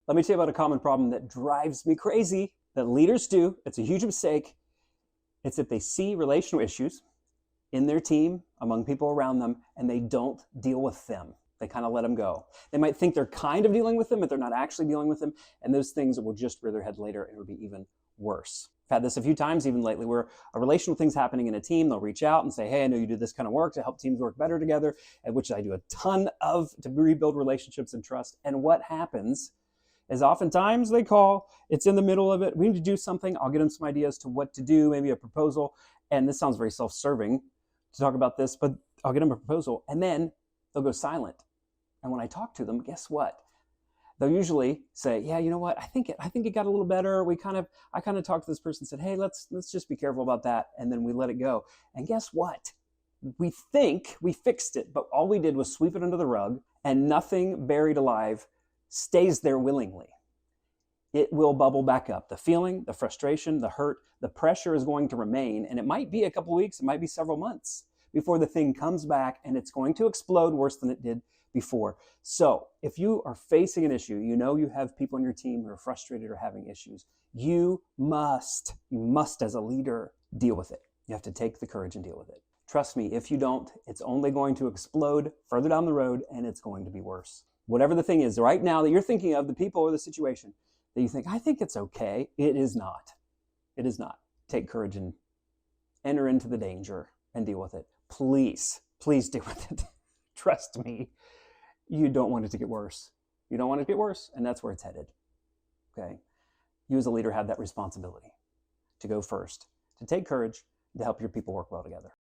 Let me tell you about a common problem that drives me crazy that leaders do. It's a huge mistake. It's that they see relational issues in their team, among people around them, and they don't deal with them. They kind of let them go. They might think they're kind of dealing with them, but they're not actually dealing with them. And those things will just rear their head later and it will be even worse. I've had this a few times, even lately, where a relational thing's happening in a team. They'll reach out and say, hey, I know you do this kind of work to help teams work better together, which I do a ton of to rebuild relationships and trust. And what happens is oftentimes they call, it's in the middle of it. We need to do something. I'll get them some ideas to what to do, maybe a proposal. And this sounds very self-serving to talk about this, but I'll get them a proposal and then they'll go silent. And when I talk to them, guess what? They'll usually say, yeah, you know what? I think it got a little better. I kind of talked to this person and said, hey, let's just be careful about that. And then we let it go. And guess what? We think we fixed it, but all we did was sweep it under the rug and nothing buried alive stays there willingly. It will bubble back up. The feeling, the frustration, the hurt, the pressure is going to remain. And it might be a couple of weeks, it might be several months before the thing comes back and it's going to explode worse than it did before. So if you are facing an issue, you know you have people on your team who are frustrated or having issues, you must as a leader deal with it. You have to take the courage and deal with it. Trust me, if you don't, it's only going to explode further down the road and it's going to be worse. Whatever the thing is right now that you're thinking of, the people or the situation that you think, I think it's okay, it is not. It is not. Take courage and enter into the danger and deal with it. Please deal with it. Trust me, you don't want it to get worse. You don't want it to get worse, and that's where it's headed. Okay? You as a leader have that responsibility to go first, to take courage, to help your people work well together.